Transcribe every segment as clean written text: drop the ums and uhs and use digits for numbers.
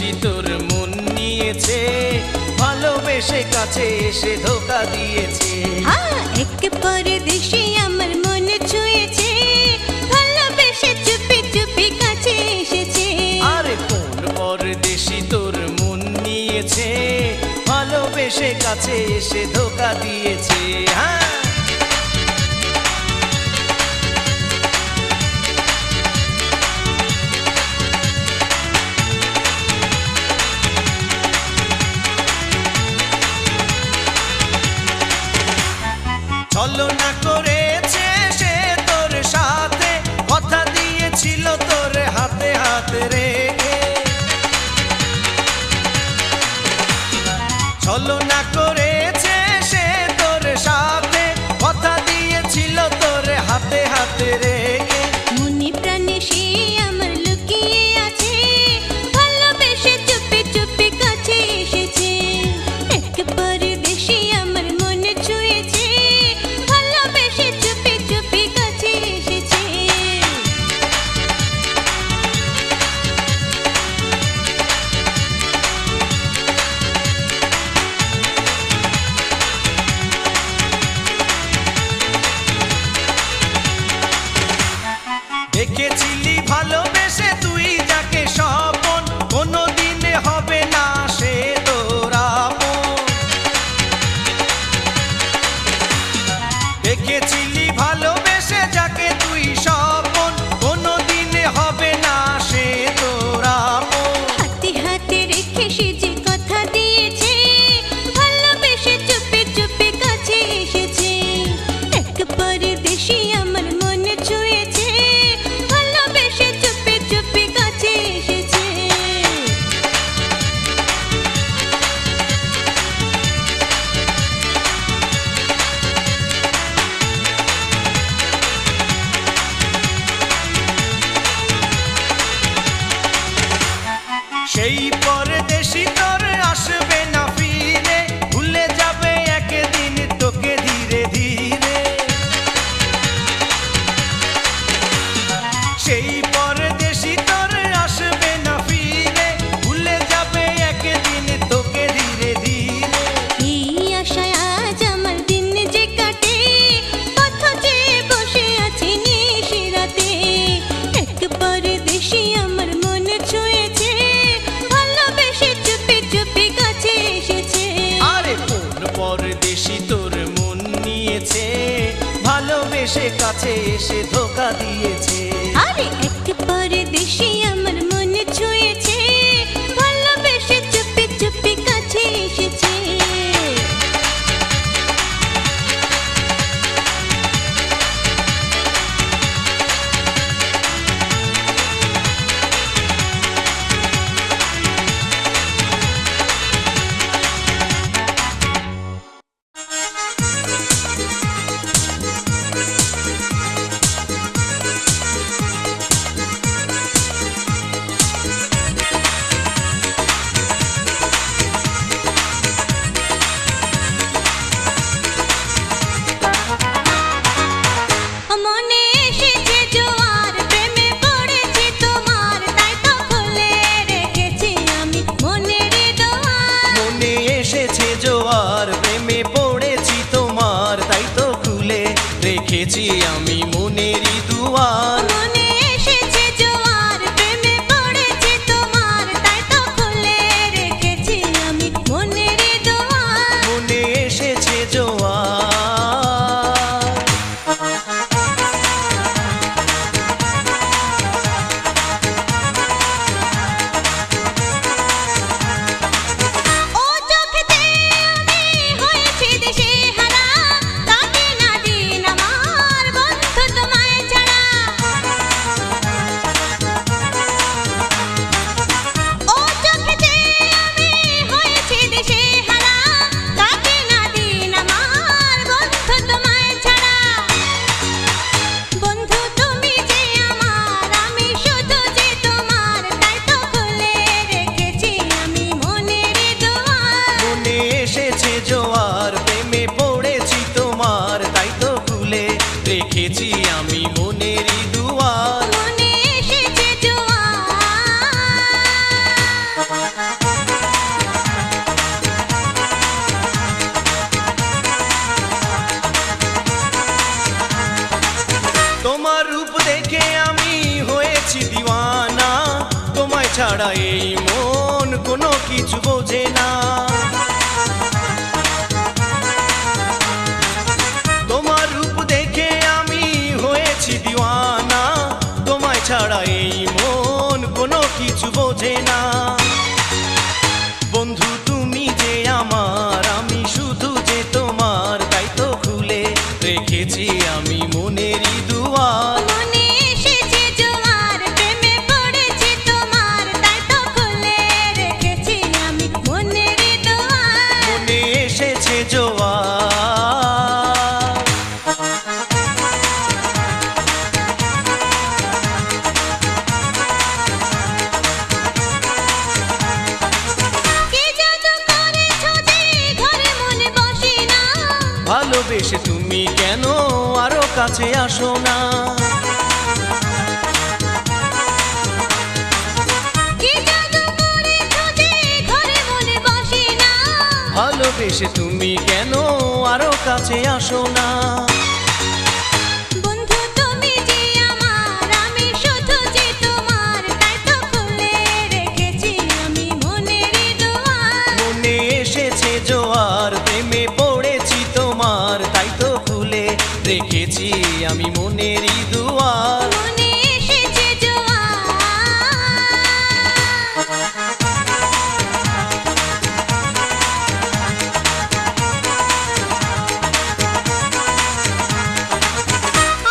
পরদেশি তোর মন নিয়েছে, ভালোবেসে কাছে এসে ধোকা দিয়েছে। এক পরদেশি আমার মন ছুঁয়েছে, ভালোবেসে চুপি চুপি কাছে এসেছে। আরে কোন পরদেশি তোর মন নিয়েছে, ভালোবেসে কাছে এসে ধোকা দিয়েছে। ছলনা করেছে সে তোর সাথে, কথা দিয়েছিল তোর হাতে হাত রেখে। ছলনা করেছে সে তোর সাথে, কথা দিয়েছিল তোর হাতে হাত রেখে। মনে প্রাণে সে আমার লুকিয়ে আছে, ভালোবেসে চুপি চুপি কাছে এসেছে। এক পরদেশি আমার মন ছুঁয়েছে, ভালোবেসে চুপি চুপি কাছে এসেছে। দেখেছিলি ভালোবেসে তুই যাকে স্বপন, কোনোদিনে হবে না সে তোর আপন। দেখেছিলি ভালোবেসে যাকে তুই স্বপন, কোনোদিনে হবে না সে তোর আপন। হাতে হাতে রেখে সে যে কথা দিয়েছে, ভালোবেসে চুপি চুপি কাছে এসেছে। এক পরদেশি আমার মন ছুঁয়েছে, ভালোবেসে চুপি চুপি কাছে এসেছে। সেই পরদেশি তোর আসবে না ফিরে, ভুলে যাবে একদিন তোকে ধীরে ধীরে। সেই পরদেশি তোর আসবে না ফিরে, ভুলে যাবে একদিন তোকে ধীরে ধীরে। এই আশায় আজ আমার দিন যে কাটে, পথ চেয়ে বসে আছি নিশিরাতে। এক পরদেশি আমার মন ছুঁয়েছে, ভালোবেসে চুপি চুপি কাছে এসেছে। আরে কোন পরদেশি তোর মন নিয়েছে, ভালোবেসে কাছে এসে ধোকা দিয়েছে। আরে এক পরদেশি আমার মন ছুঁয়েছে, ভালোবেসে চুপি চুপি কাছে এসেছে। মনে এসেছে জোয়ার, প্রেমে পড়েছি তোমার, তাই তো খুলে রেখেছি আমি মনের দোয়ার। মনে এসেছে জোয়ার, প্রেমে পড়েছি তোমার, তাই তো খুলে রেখেছি আমি মনেরই দুয়ার। মনে এসেছে জোয়ার, প্রেমে পড়েছি তোমার, তাই তো খুলে রেখেছি আমি মনের দোয়ার। মনে এসেছে জোয়ার। ও চোখেতে আমি হয়েছি দিশে হারা, কাটে না দিন আমার বন্ধু তোমায় ছাড়া। ও চোখেতে আমি হয়েছি দিশে হারা, কাটে না দিন আমার ছাড়া এই মন কোনো কিছু বোঝে না। তোমার রূপ দেখে আমি হয়েছি দিওয়ানা, তোমায় ছাড়া এই মন কোনো কিছু বোঝে না। বন্ধু তুমি যে আমার, আমি শুধু যে তোমার, তাই তো খুলে রেখেছি আমি মনেরই দুয়ার। মনে এসেছে জোয়ার, প্রেমে পড়েছি তোমার, তাই তো খুলে রেখেছি আমি মনের দুয়ার। মনে এসেছে জোয়ার। কি জাদু করেছো যে ঘরে মনে বসে না, ভালোবেসে তুমি কেন আরো কাছে আসো না? কি জাদু করেছো যে ঘরে মনে বসে না, ভালোবেসে তুমি কেন আরো কাছে আসো না? বন্ধু তুমি যে আমার, আমি শুধু যে তোমার, তাই তো খুলে রেখেছি আমি মনের দুয়ার। মনে এসেছে জোয়ার, প্রেমে পড়েছি তোমার, তাই তো খুলে রেখেছি আমি মনেরই দুয়ার। মনে এসেছে জোয়ার।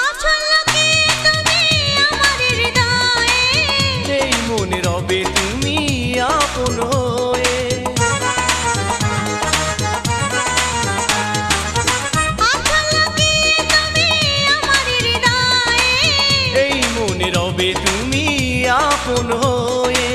আছো লুকিয়ে তুমি আমার হৃদয়ে, এই মনে রবে তুমি আপন হয়ে। আছো লুকিয়ে তুমি আমার হৃদয়ে, এই মনে রবে তুমি আপন হয়ে।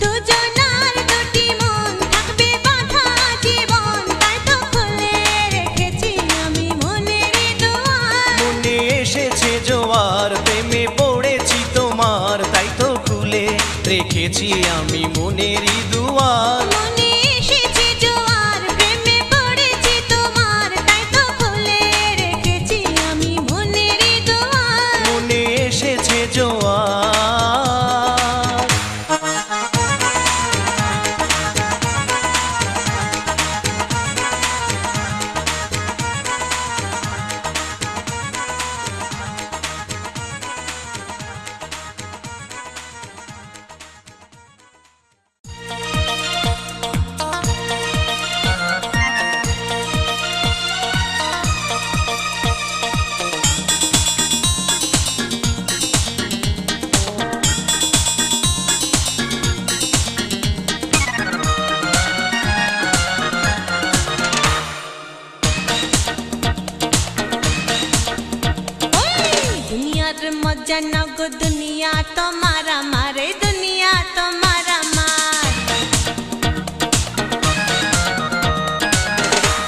দুজনার দুটি মন থাকবে বাঁধা জীবন, তাই তো খুলে রেখেছি আমি মনের দুয়ার। মনে এসেছে জোয়ার, প্রেমে পড়েছি তোমার, তাই তো খুলে রেখেছি আমি মনেরই দুয়ার। মনে এসেছে জোয়ার, প্রেমে পড়েছি তোমার, তাই তো খুলে রেখেছি আমি মনের দুয়ার। মনে এসেছে জোয়ার। दुनियार मजा ना गो दुनिया तुम्हारा मारे, दुनिया तुम्हारा मार।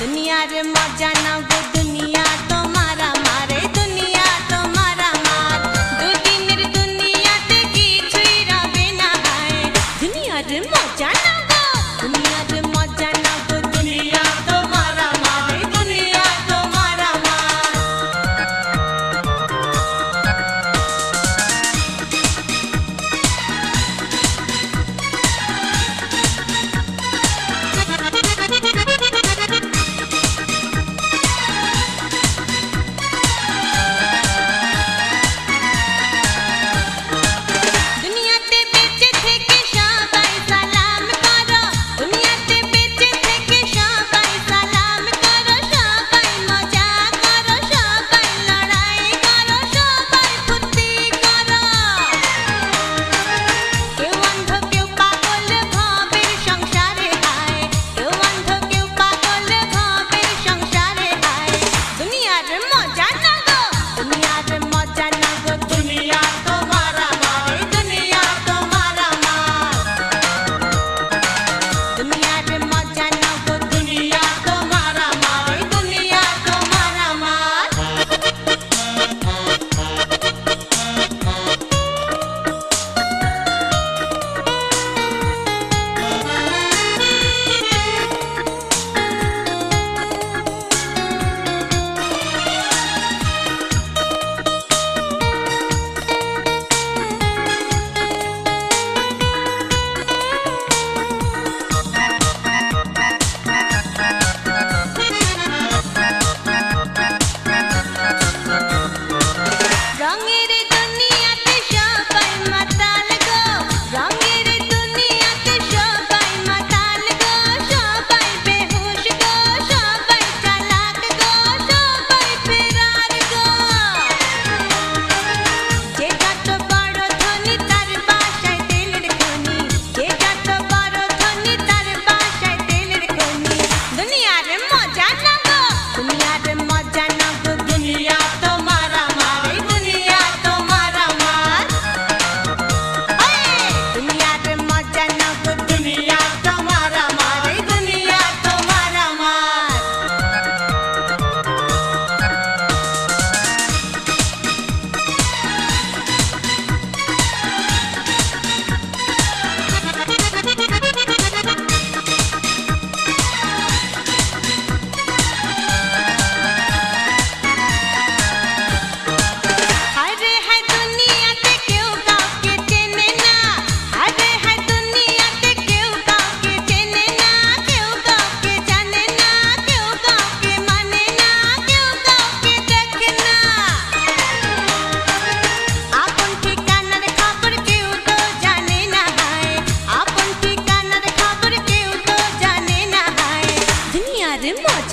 दुनियार मजा ना गो दुनिया तुम्हारा मारे, दुनिया तुम्हारा मार। दुदिनेर दुनियाते কিছুই রবে না হায়, দুনিয়ার মজা না গো, দুনিয়ার মজা না গো দুনিয়া তোমারা মারে, দুনিয়া তোমারা মার।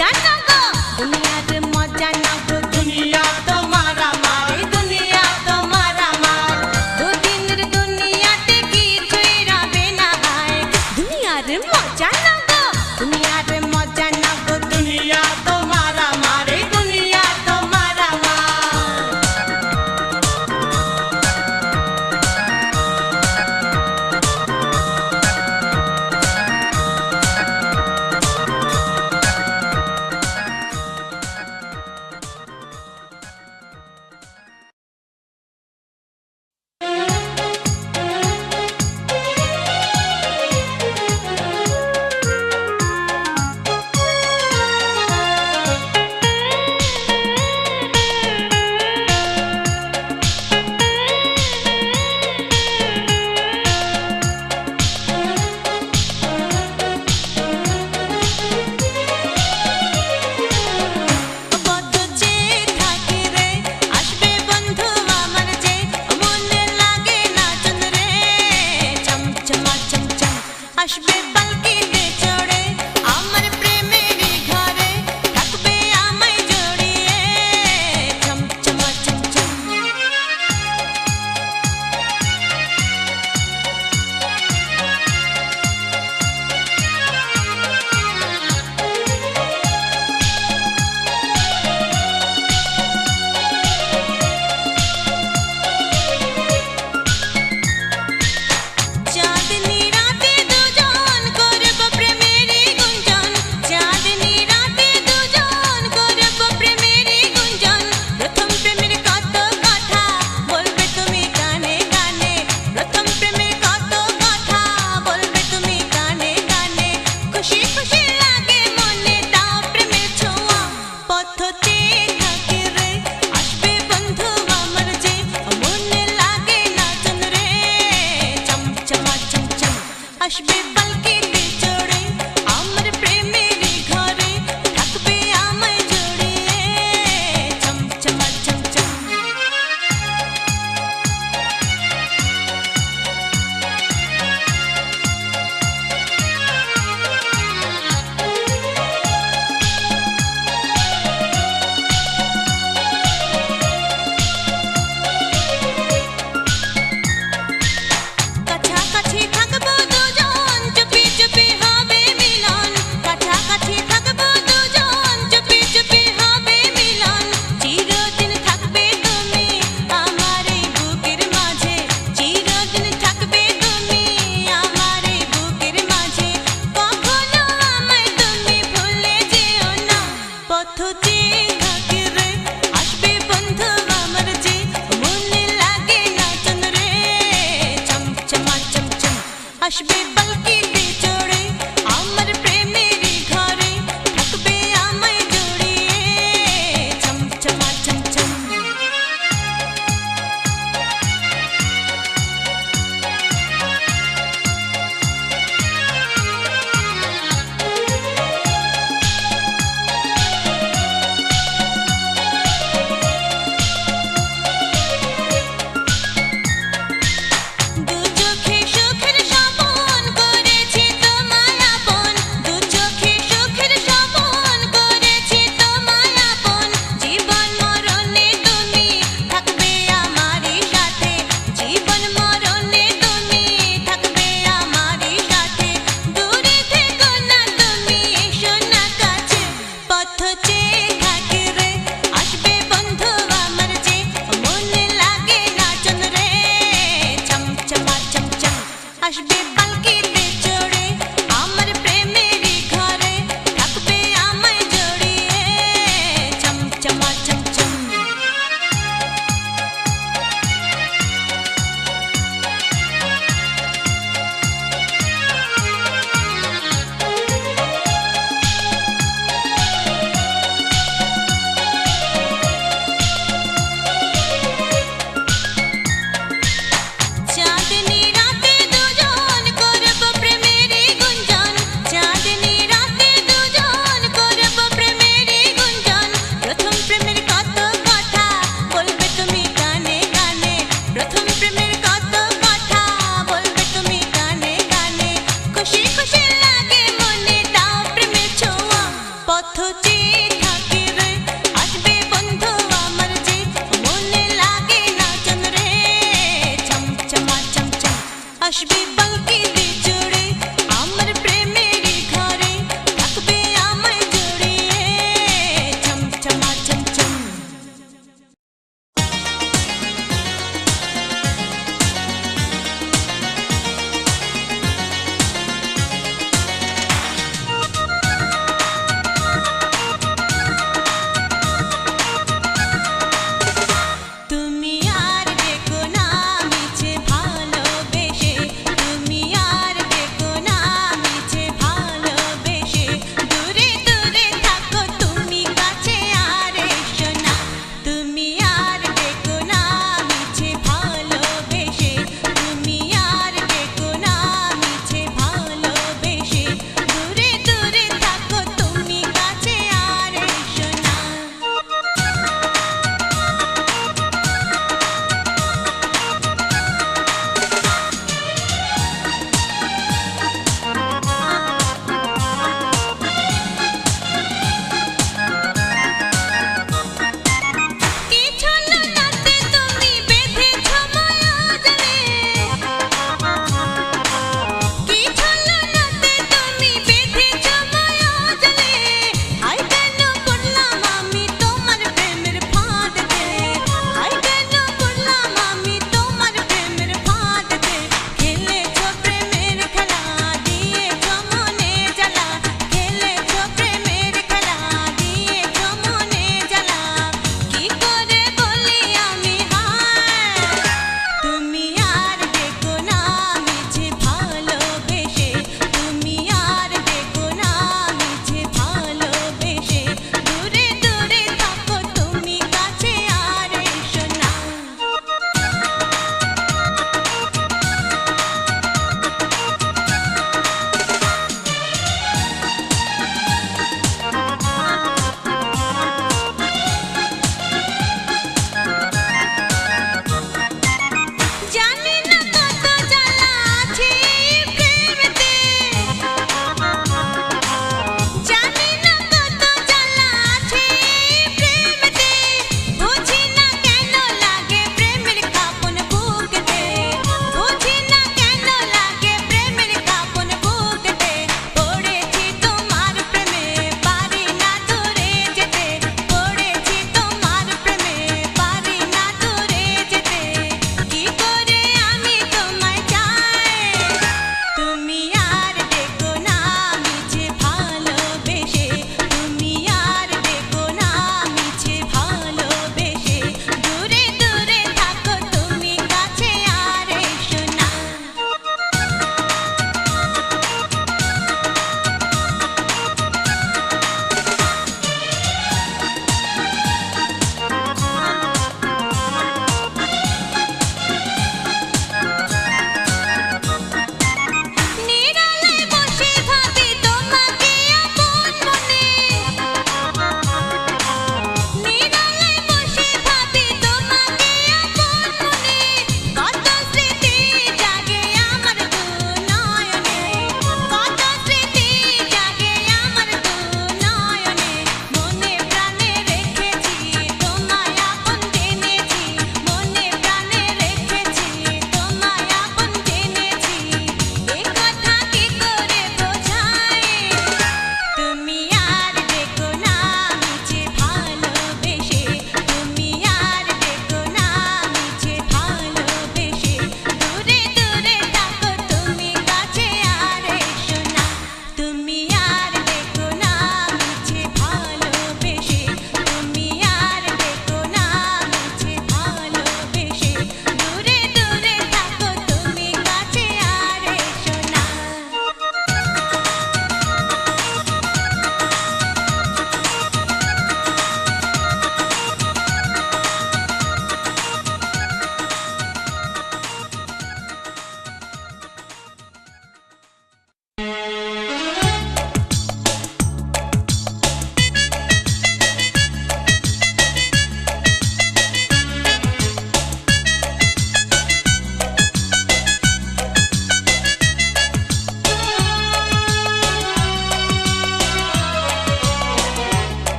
মজা না গো দুনিয়ার মজা না গো দুনিয়া তোমার আমার এই দুনিয়া তোমার আমার দুদিনের দুনিয়াতে কিছুই রবে না হায় দুনিয়ার মজা না গো দুনিয়ার মজা না গো দুনিয়া তোমার আমার এই দুনিয়া তোমার আমার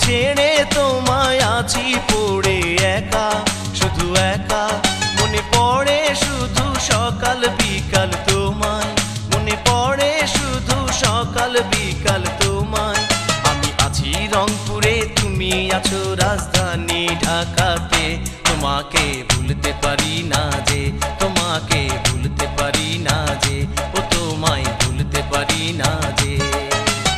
ছেড়ে তোমায় আছি পড়ে একা, শুধু একা। মনে পড়ে শুধু সকাল বিকাল তোমায়, মনে পড়ে শুধু সকাল বিকাল তোমায়। আমি আছি রংপুরে, তুমি আছো রাজধানী ঢাকাতে। তোমাকে ভুলতে পারি না যে, তোমাকে ভুলতে পারি না যে, ও তোমায় ভুলতে পারি না যে।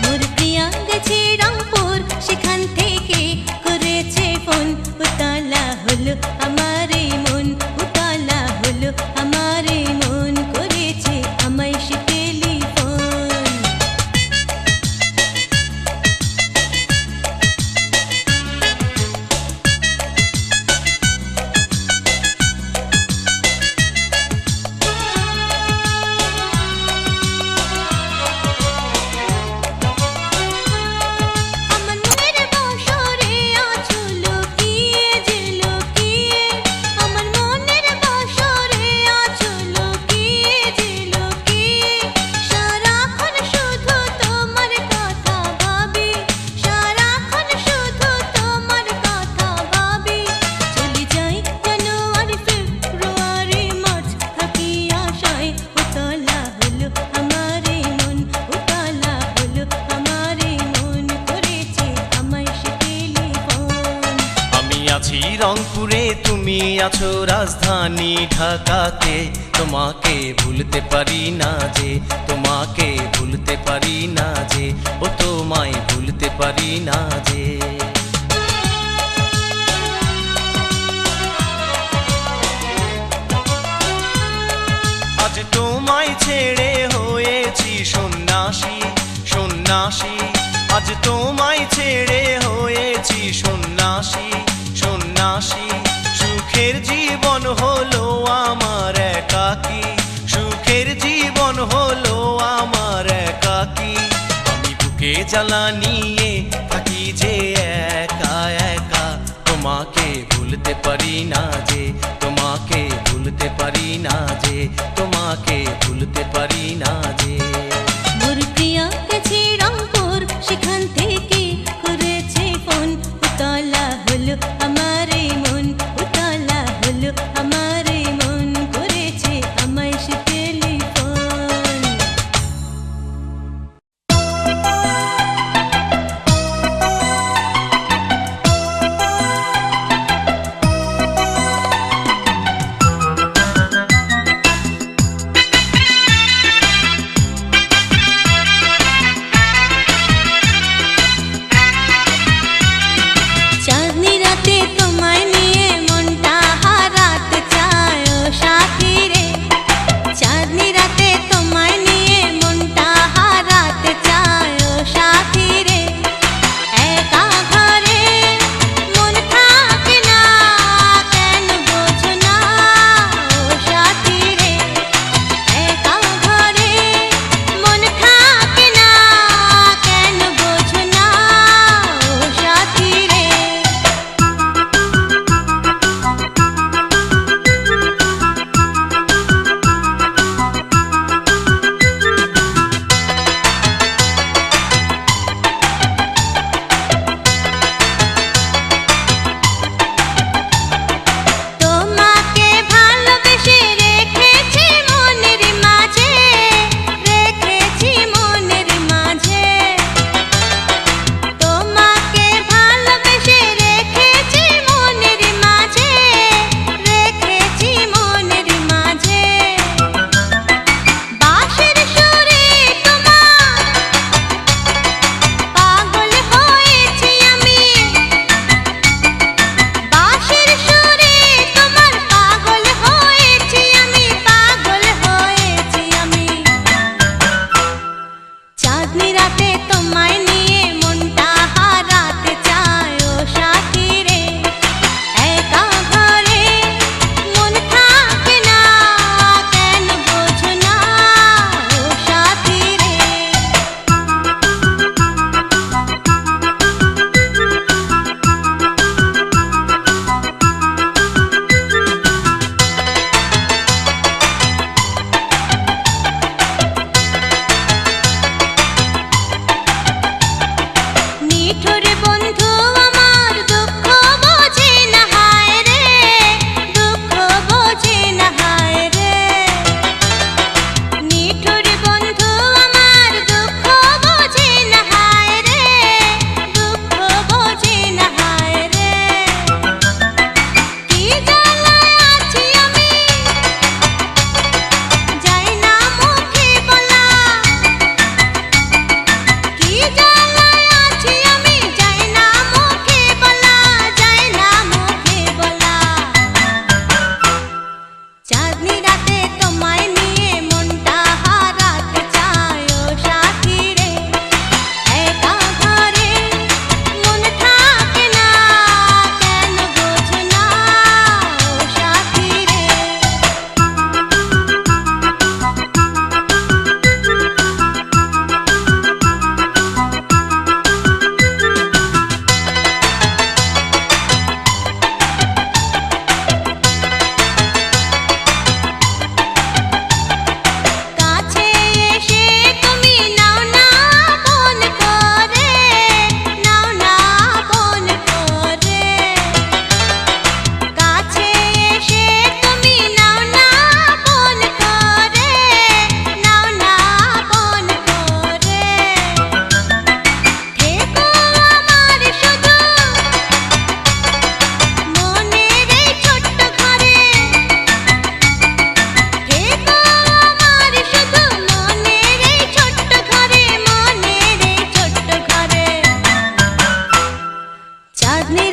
মোর প্রিয়া গেছে রংপুর, সেখান থেকে করেছে ফোন। উতলা হলো আমার এই মন, উতলা হলো আমার এই মন, করেছে আমায় সে টেলিফোন। আমার মনের বাসরে আছো লুকিয়ে যে লুকিয়ে, আমার মনের বাসরে আছো লুকিয়ে যে লুকিয়ে। সারাক্ষণ শুধু তোমার কথা ভাবি, সারাক্ষণ শুধু তোমার কথা ভাবি। চলে যাই জানুয়ারি ফেব্রুয়ারি মার্চ, থাকি আশায়। উতলা হলো আমার এই মন, উতলা হলো আমার এই মন, করেছে আমায় সে টেলিফোন। আমি আছি রংপুরে, তুমি আছো রাজধানী ঢাকাতে। তোমাকে ভুলতে পারি না যে, তোমাকে ভুলতে পারি না যে, ও তোমায় ভুলতে পারি না যে। আজ তোমায় ছেড়ে হয়েছি সন্ন্যাসী, সন্ন্যাসী। আজ তোমায় ছেড়ে হয়েছি সন্ন্যাসী, সন্ন্যাসী। সুখের জীবন হলো আমার একাকী, সুখের জীবন হলো আমার একাকী। আমি বুকে জ্বালা নিয়ে থাকি যে একা একা। তোমাকে ভুলতে পারি না যে, তোমাকে ভুলতে পারি না যে, তোমাকে ভুলতে পারি না যে। মোর প্রিয়া গেছে রংপুর, সেখান থেকে করেছে ফোন। উতলা হলো আমার এই মন, উতলা হলো আমার এই মন, করেছে আমায় সে টেলিফোন। চাঁদনি রাতে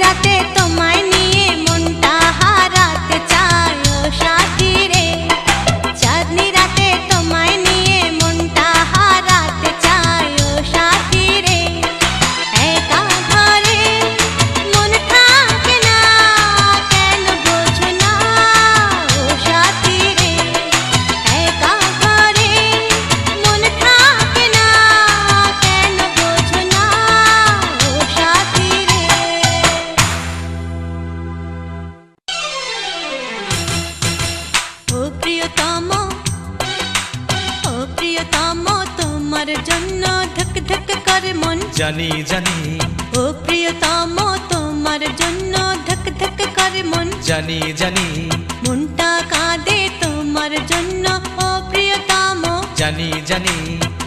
রাতে তোমায় নিয়ে মনটা হারাতে চাই ও সাথী রে, চাঁদনি রাতে তোমায় নিয়ে মনটা হারাতে চাই ও সাথী রে। একা ঘরে মন থাকে না, কেন বোঝো না ও সাথী রে, একা ঘরে মন থাকে না, কেন বোঝো না ও সাথী রে। ও প্রিয়তম, ও প্রিয়তম, তোমার জন্য ধক ধক করে মন। জানি জানি ও প্রিয়তম, তোমার জন্য ধক ধক করে মন। জানি জানি মনটা কাঁদে তোমার জন্য ও প্রিয়তম, জানি জানি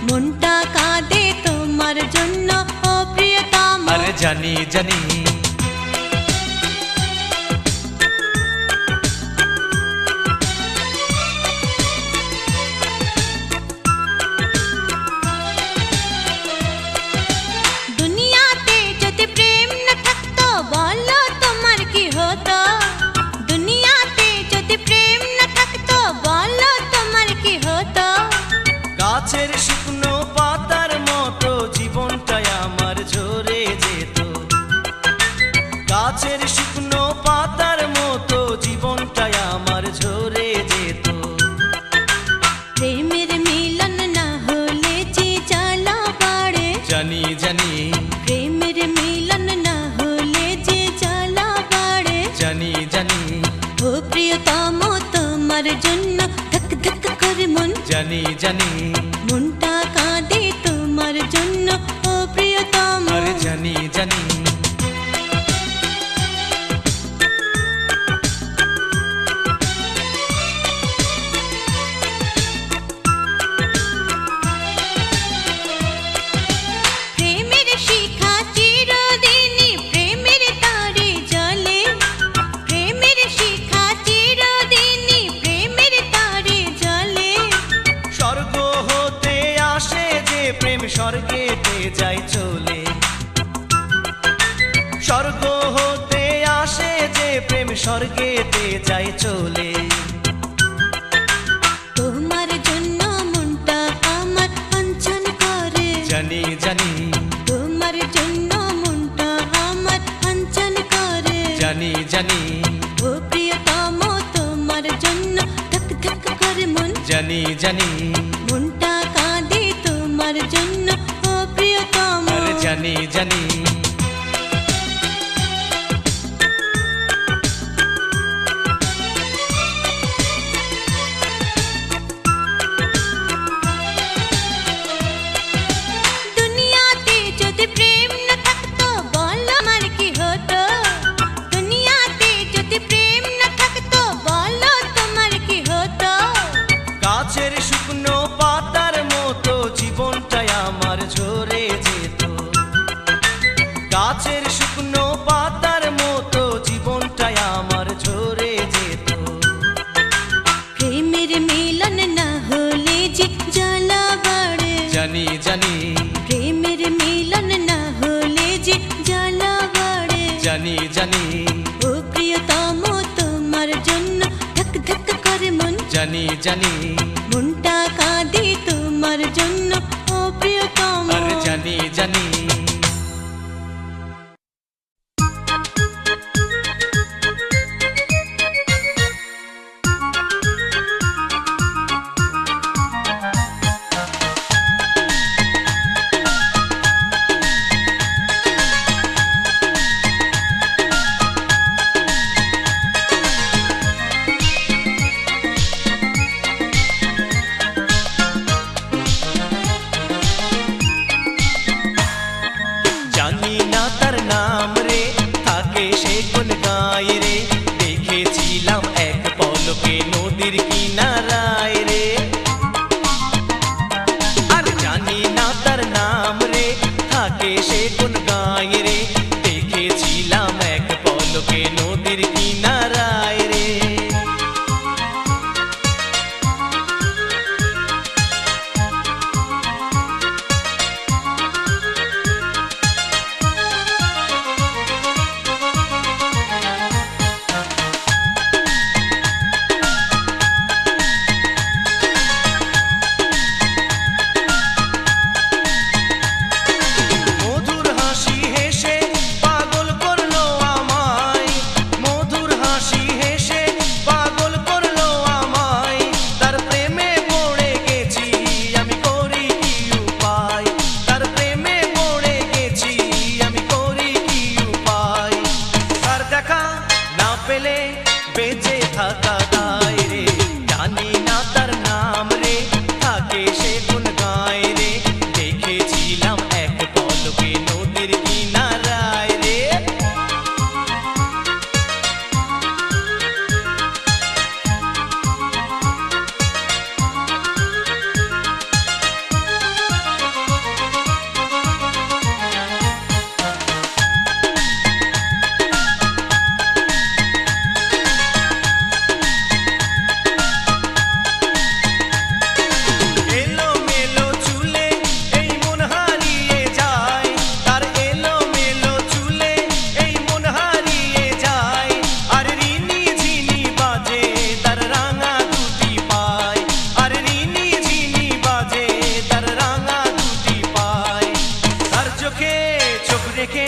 মনটা কাঁদে তোমার জন্য ও প্রিয়তম। আরে জানি জানি দুনিয়াতে যদি প্রেম না থাকতো বলো তোমার কি হতো, দুনিয়াতে যদি প্রেম না থাকতো বলো তোমার কি হতো। গাছের শুকনো পাতার মতো জীবনটাই আমার ঝরে যেত, গাছের শুকনো পাতার মতো জীবনটাই আমার ঝরে যেত। প্রেমের মিলন না হলে যে জ্বালা বাড়ে, জানি জানি প্রেমের মিলন না হলে যে জ্বালা বাড়ে। জানি জানি ও প্রিয়তম, তোমার জন্য ধক ধক করে মন। জানি জানি মনটা কাঁদে তোমার জন্য ও প্রিয়তম। আরে জানি জানি প্রেমের শিখা চিরদিনই প্রেমের তারে জ্বলে, প্রেমের শিখা চিরদিনই প্রেমের তারে জ্বলে। স্বর্গ হতে আসে যে প্রেম স্বর্গেতে যায় চলে, স্বর্গ হতে আসে যে প্রেম স্বর্গেতে যায় চলে। তোমার জন্য মনটা আমার অঞ্চন করে, জানি জানি তোমার জন্য মনটা আমার অঞ্চন করে। জানি জানি ও প্রিয়তম, তোমার জন্য ধক ধক করে মন। জানি জানি মনটা কাঁদে তোমার জন্য ও প্রিয়তম। আরে জানি জানি দুনিয়াতে যদি প্রেম না থাকতো বলো আমার কি হতো, দুনিয়াতে যদি প্রেম না থাকতো বলো তোমার কি হতো। গাছের শুকনো পাতার মতো জীবনটাই আমার ঝরে যেত, গাছের শুকনো পাতার মতো জীবনটাই আমার ঝরে যেত। প্রেমের মিলন না হলে যে জ্বালা বাড়ে, জানি জানি প্রেমের মিলন না হলে যে জ্বালা বাড়ে। জানি জানি ও প্রিয়তম, তোমার জন্য ধক ধক করে মন। জানি জানি মনটা কাঁদে তোমার জন্য ও প্রিয়তম। আরে জানি জানি জানি না তার নাম রে, থাকে সে কোন গায়ে রে, দেখেছিলাম এক পলকে নদীর কিনারায় রে। আর জানি না তার নাম রে, থাকে সে কোন গায়ে রে, দেখেছিলাম এক পলকে নদীর কিনারায় রে। বেঁচে থাকা দায় রে, জানি না তার নাম রে, থাকে সে কোন গায় রে, দেখেছিলাম এক পলকে নদীর কিনারায় রে। এলোমেলো চুলে এই মন হারিয়ে যায়, তার এলোমেলো চুলে এই মন হারিয়ে যায়, আর রিনি ঝিনি বাজে তার রাঙা দুটি পায়, আর রিনি ঝিনি বাজে তার রাঙা দুটি পায়, তার চোখে চোখ রেখে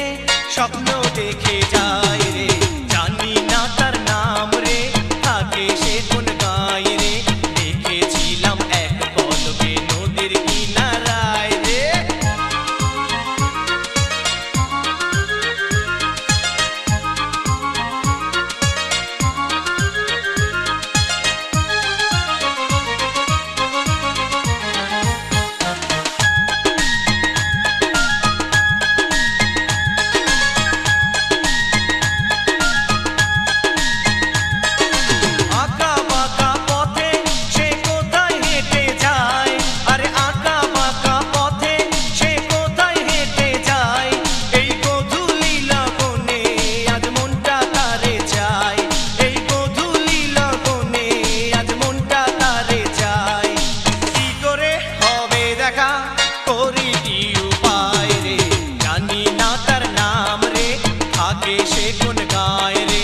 স্বপ্ন দেখে যায় রে, জানি না তার নাম রে, থাকে সে কোন গায়ে রে, দেখেছিলাম এক পলকে নদীর কিনারায় রে। আঁকা বাঁকা পথে সে কোথায় হেঁটে যায়, আরে আঁকা বাঁকা পথে সে কোথায় হেঁটে যায়, এই গোধূলি লগনে আজ মনটা তারে চায়, এই গোধূলি লগনে আজ মনটা তারে চায়, কি করে হবে দেখা করি কি উপায় রে, জানি না তার নাম রে, থাকে সে কোন গায় রে,